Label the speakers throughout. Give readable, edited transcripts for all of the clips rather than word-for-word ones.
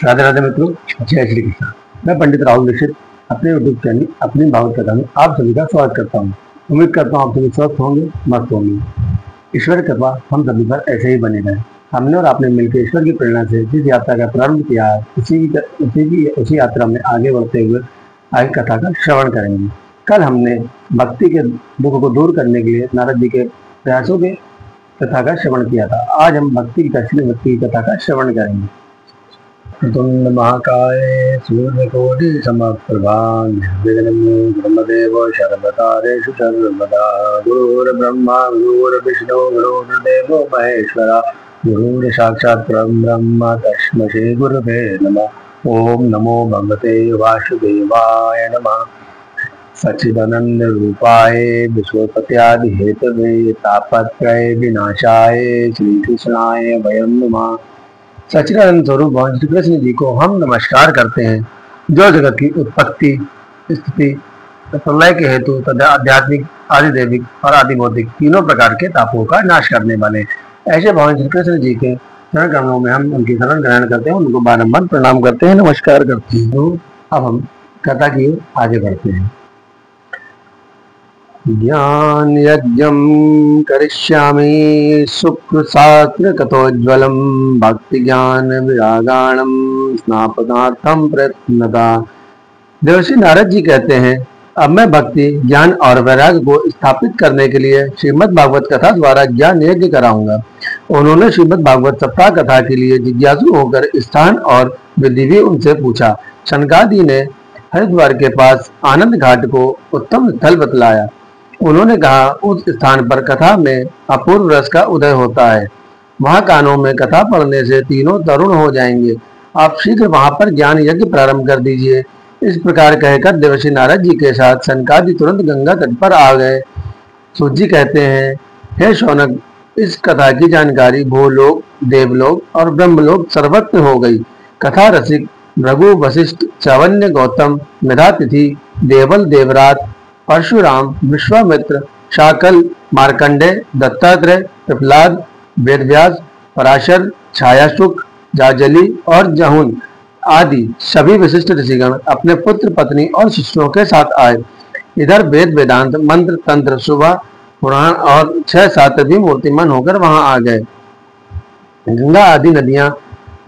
Speaker 1: राधे राधे मित्रों, जय श्री कृष्ण। मैं पंडित राहुल दीक्षित अपने यूट्यूब चैनल अपनी भागवत कथा में आप सभी का स्वागत करता हूँ। उम्मीद करता हूँ आप सभी स्वस्थ होंगे, मस्त होंगे। ईश्वर की कृपा हम सभी पर ऐसे ही बने रहे। हमने और आपने मिलकर ईश्वर की प्रेरणा से जिस यात्रा का प्रारंभ किया है उसी यात्रा में आगे बढ़ते हुए आगे कथा का श्रवण करेंगे। कल हमने भक्ति के दुख को दूर करने के लिए नारद जी के प्रयासों के कथा का श्रवण किया था। आज हम भक्ति की कथा का श्रवण करेंगे। तुंड महाकाय सूर्यकोटि समप्रभा निर्विघ्नं ब्रह्मदेव सर्वकार्येषु सर्वदा। गुरुर्ब्रह्मा गुरुर्विष्णु गुरुर्देवो महेश्वरा। गुरुर् साक्षात् परब्रह्म तस्मै श्री गुरवे नमः। ओम नमो भगवते वासुदेवाय नमः। सच्चिदानंद रूपाय विश्वोत्पत्त्यादि हेतवे तापत्रय विनाशाय श्री कृष्णाय वयं नमः। सच्चिदानंद स्वरूप भगवान श्री कृष्ण जी को हम नमस्कार करते हैं, जो जगत की उत्पत्ति, स्थिति, प्रलय के हेतु तथा आध्यात्मिक, आदिदेविक और आदिबौद्धिक तीनों प्रकार के तापों का नाश करने वाले। ऐसे भगवान श्री कृष्ण जी के शरण कमलों में हम उनकी शरण ग्रहण करते हैं, उनको बारंबार प्रणाम करते हैं, नमस्कार करते हैं। तो अब हम कथा की ओर आगे बढ़ते हैं। ज्ञान यज्ञं करिष्यामि शुक्रशास्त्र कथोज्वलं भक्ति ज्ञान विरागाणं स्नापनार्थं प्रयत्नता। देवर्षि नारद जी कहते हैं, अब मैं भक्ति ज्ञान और वैराग को स्थापित करने के लिए श्रीमद् भागवत कथा द्वारा ज्ञान यज्ञ कराऊंगा। उन्होंने श्रीमद् भागवत सप्ताह कथा के लिए जिज्ञासु होकर स्थान और विधि भी उनसे पूछा। शनकादि ने हरिद्वार के पास आनंद घाट को उत्तम स्थल बतलाया। उन्होंने कहा, उस स्थान पर कथा में अपूर्व रस का उदय होता है। वहां कानों में कथा पढ़ने से तीनों तरुण हो जाएंगे। आप शीघ्र वहां पर ज्ञान यज्ञ प्रारंभ कर दीजिए। इस प्रकार कहकर देवर्षि नारद जी के साथ सनकादि तुरंत गंगा तट पर आ गए। सूत जी कहते हैं, हे शौनक, इस कथा की जानकारी भूलोक, देवलोक और ब्रह्मलोक सर्वत्र हो गई। कथा रसिक भृगु, वशिष्ठ, चवन्य, गौतम, मेधातिथि, देवल, देवरात, परशुराम, विश्वामित्र, शाकल, मार्कंडेय, दत्तात्रेय, प्रहलाद, वेदव्यास, पराशर, छायासुख, जाजली और जहुन आदि सभी विशिष्ट ऋषिगण अपने पुत्र, पत्नी और शिष्यों के साथ आए। इधर वेद, वेदांत, मंत्र, तंत्र, सुबह, पुराण और 6 भी मूर्तिमान होकर वहां आ गए। गंगा आदि नदियां,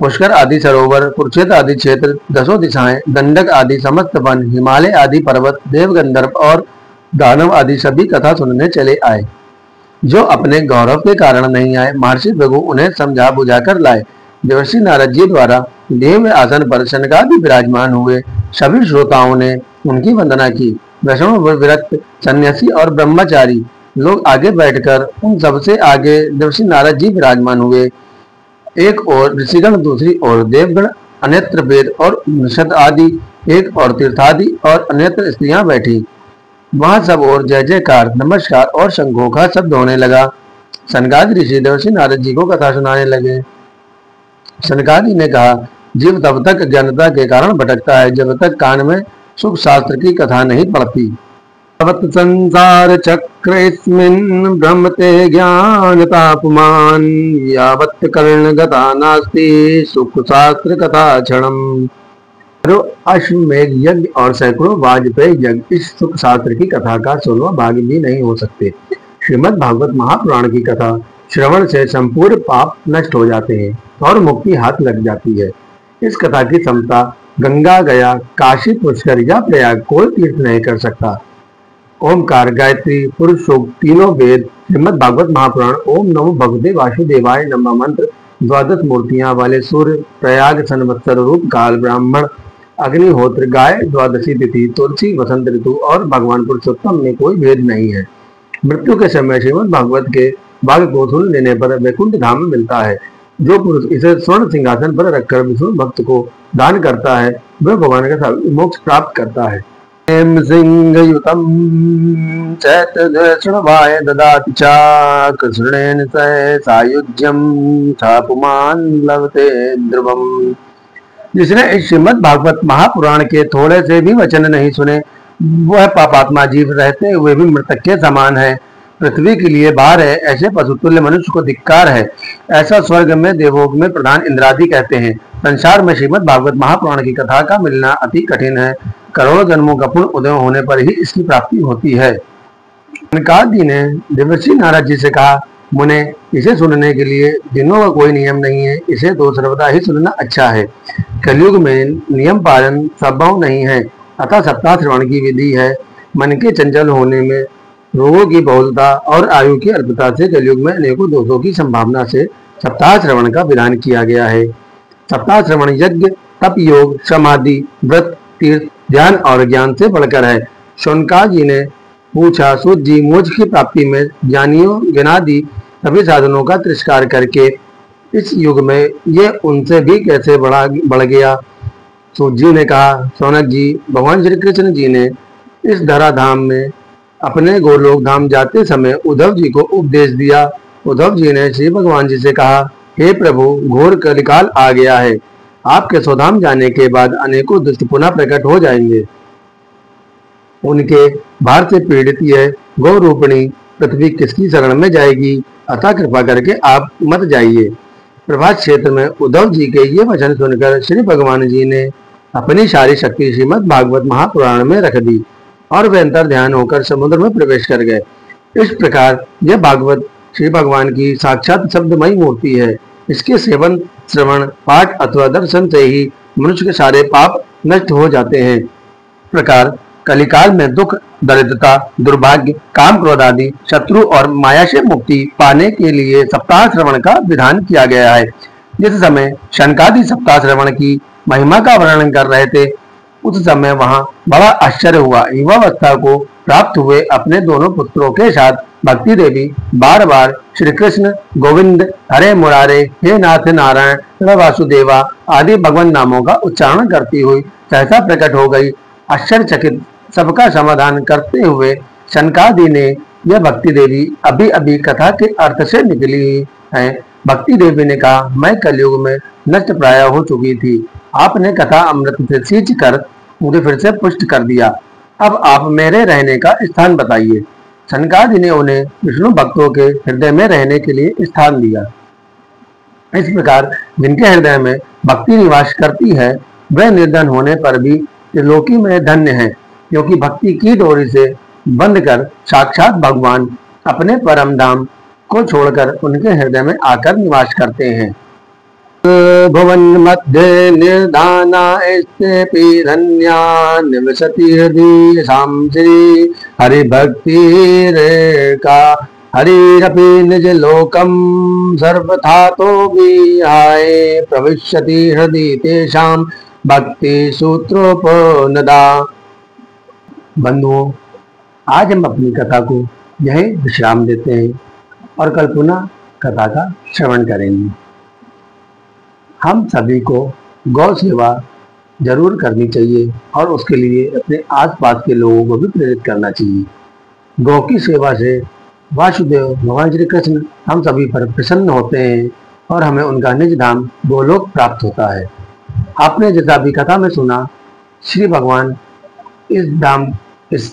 Speaker 1: पुष्कर आदि सरोवर, कुरुक्षेत्र आदि क्षेत्र, 10 दिशाएं, दंडक आदि समस्त वन, हिमालय आदि पर्वत, देव, गंधर्व और दानव आदि सभी कथा सुनने चले आए। जो अपने गौरव के कारण नहीं आए, महर्षि भृगु उन्हें समझा बुझाकर लाए। देवर्षि नारद जी द्वारा देव आसन पर शनकादि विराजमान हुए। सभी श्रोताओं ने उनकी वंदना की। वैष्णव, विरक्त, सन्यासी और ब्रह्मचारी लोग आगे बैठकर उन सबसे आगे देवर्षि नारद जी विराजमान हुए। एक और ऋषिगण, दूसरी ओर देवगण, अन्यत्र वेद और उपनिषद आदि, एक और तीर्थादि और अन्यत्र स्त्रियां बैठी। वहां सब और जय जयकार, नमस्कार और शंखों का शब्द होने लगा। सनकादि ऋषि देवर्षि नारद जी को कथा सुनाने लगे। सनकादि ने कहा, जीव तब तक अज्ञानता के कारण भटकता है जब तक कान में सुख शास्त्र की कथा नहीं पड़ती। तवत् संसार चक्रेऽस्मिन् भ्रमते ज्ञानतापमान यावत् कर्णगता नास्ति सुख शास्त्र कथा क्षणम्। अश्वमेध यज्ञ और सैकड़ों वाजपेयी यज्ञ इस सुख शास्त्र की कथा का 16वां भाग भी नहीं हो सकते। श्रीमद् भागवत महापुराण की कथा श्रवण से संपूर्ण पाप नष्ट हो जाते हैं और मुक्ति हाथ लग जाती है। इस कथा की क्षमता गंगा, गया, काशी, पुष्कर या प्रयाग कोई तीर्थ नहीं कर सकता। ओमकार, गायत्री, पुरुष सूक्त, तीनों वेद, श्रीमद् भागवत महापुराण, ओम नमो भगवते वासुदेवाय नमः मंत्र, 12 मूर्तियां वाले सूर्य, प्रयाग संवत्सर रूप काल, ब्राह्मण, अग्निहोत्र, गाय, द्वादशी तिथि, तुलसी, वसंत ऋतु और भगवान पुरुषोत्तम में कोई भेद नहीं है। मृत्यु के समय श्रीमद् भागवत के भाग को सुन लेने पर वैकुंठ धाम में मिलता है। जो पुरुष इसे स्वर्ण सिंहासन पर रखकर विष्णु भक्त को दान करता है, वह भगवान का मोक्ष प्राप्त करता है। सिंहयुतं चैतन्यवाय ददाति च कृष्णेन सह सायुज्यं थापुमान् लभते ध्रुवम्। जिसने इस श्रीमद् भागवत महापुराण के थोड़े से भी वचन नहीं सुने, वह पापात्मा जीव रहते हुए भी मृतक के समान है। पृथ्वी के लिए भार है, ऐसे पशुतुल्य मनुष्य को धिक्कार है। ऐसा स्वर्ग में देवों में प्रधान इंद्रादि कहते हैं। संसार में श्रीमद् भागवत महापुराण की कथा का मिलना अति कठिन है। करोड़ों जन्मों का पुण्य उदय होने पर ही इसकी प्राप्ति होती है। सनकादि ने देवर्षि नारद जी से कहा, मुने, इसे सुनने के लिए दिनों का कोई नियम नहीं है, इसे तो सर्वदा ही सुनना अच्छा है। कलयुग में नियम पालन संभव नहीं है, अतः सप्ताह श्रवण की विधि है। मन के चंचल होने में, रोगों की बहुलता और आयु की अल्पता से कलयुग में अनेकों दोषों की संभावना से सप्ताह श्रवण का विधान किया गया है। सप्ताह श्रवण यज्ञ, तप, योग, समाधि, व्रत, तीर्थ, ध्यान और ज्ञान से बढ़कर है। शौनकाद जी ने पूछा, सूत जी, मोक्ष की प्राप्ति में ज्ञानियों ज्ञानादि सभी साधनों का तिरस्कार करके इस युग में ये उनसे भी कैसे बढ़ गया। सूत जी ने कहा, शौनक जी, भगवान श्री कृष्ण जी ने इस धराधाम में अपने गोलोक धाम जाते समय उद्धव जी को उपदेश दिया। उद्धव जी ने श्री भगवान जी से कहा, हे प्रभु, घोर कलिकाल आ गया है। आपके स्वधाम जाने के बाद अनेकों दुष्ट पुनः प्रकट हो जाएंगे। उनके भार से पीड़ित यह गौ रूपिणी पृथ्वी किसकी शरण में जाएगी? अतः कृपा करके आप मत जाइए। प्रभात क्षेत्र में उद्धव जी के ये वचन सुनकर श्री भगवान जी ने अपनी सारी शक्ति श्रीमद् भागवत महापुराण में रख दी और वे अंतर ध्यान होकर समुद्र में प्रवेश कर गए। इस प्रकार यह भागवत श्री भगवान की साक्षात शब्दमयी मूर्ति है। इसके सेवन, श्रवण, पाठ अथवा दर्शन से ही मनुष्य के सारे पाप नष्ट हो जाते हैं। प्रकार कलिकाल में दुख, दरिद्रता, दुर्भाग्य, काम, क्रोध आदि शत्रु और माया से मुक्ति पाने के लिए सप्ताह श्रवण का विधान किया गया है। जिस समय शनकादि सप्ताह श्रवण की महिमा का वर्णन कर रहे थे, उस समय वहां बड़ा आश्चर्य हुआ। युवावस्था को प्राप्त हुए अपने दोनों पुत्रों के साथ भक्ति देवी बार बार श्री कृष्ण, गोविंद, हरे मुरारे, हे नाथ नारायण, हे वासुदेवा आदि भगवान नामों का उच्चारण करती हुई सहसा प्रकट हो गई। आश्चर्यचकित सबका समाधान करते हुए शनकादि ने यह भक्ति देवी अभी अभी कथा के अर्थ से निकली है। भक्ति देवी ने कहा, मैं कलयुग में नष्ट प्राय हो चुकी थी। आपने कथा अमृत से सींच कर मुझे फिर से पुष्ट कर दिया। अब आप मेरे रहने का स्थान बताइए। सनकादि ने उन्हें विष्णु भक्तों के हृदय में रहने के लिए स्थान दिया। इस प्रकार जिनके हृदय में भक्ति निवास करती है, वह निर्धन होने पर भी त्रिलोकी में धन्य है, क्योंकि भक्ति की डोरी से बंधकर साक्षात भगवान अपने परम धाम को छोड़कर उनके हृदय में आकर निवास करते हैं। भुवन मध्ये निर्धाना स्ते धन्या निवसति हृदय शाम श्री हरि भक्ति रेका हरिरपि निज लोकम सर्वथा तो विहाय प्रविशति हृदय तेषां भक्ति सूत्रोपनदा। बंधुओं, आज हम अपनी कथा को यही विश्राम देते हैं और कल पुनः कथा का श्रवण करेंगे। हम सभी को गौ सेवा जरूर करनी चाहिए और उसके लिए अपने आसपास के लोगों को भी प्रेरित करना चाहिए। गौ की सेवा से वासुदेव भगवान श्री कृष्ण हम सभी पर प्रसन्न होते हैं और हमें उनका निज धाम गोलोक प्राप्त होता है। आपने जैसा भी कथा में सुना, श्री भगवान इस धाम, इस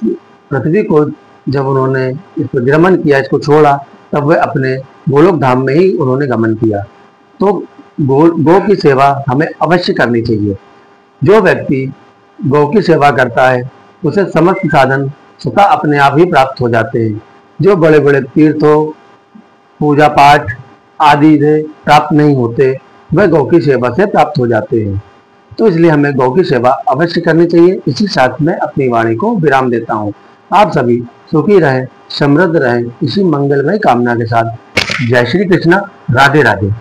Speaker 1: पृथ्वी को जब उन्होंने इस पर गमन किया, इसको छोड़ा, तब वे अपने गोलोक धाम में ही उन्होंने गमन किया। तो गौ की सेवा हमें अवश्य करनी चाहिए। जो व्यक्ति गौ की सेवा करता है, उसे समस्त साधन स्वतः अपने आप ही प्राप्त हो जाते हैं। जो बड़े बड़े तीर्थों, पूजा पाठ आदि से प्राप्त नहीं होते, वह गौ की सेवा से प्राप्त हो जाते हैं। तो इसलिए हमें गौ की सेवा अवश्य करनी चाहिए। इसी साथ में अपनी वाणी को विराम देता हूँ। आप सभी सुखी रहें, समृद्ध रहें, इसी मंगलमय कामना के साथ। जय श्री कृष्ण। राधे राधे।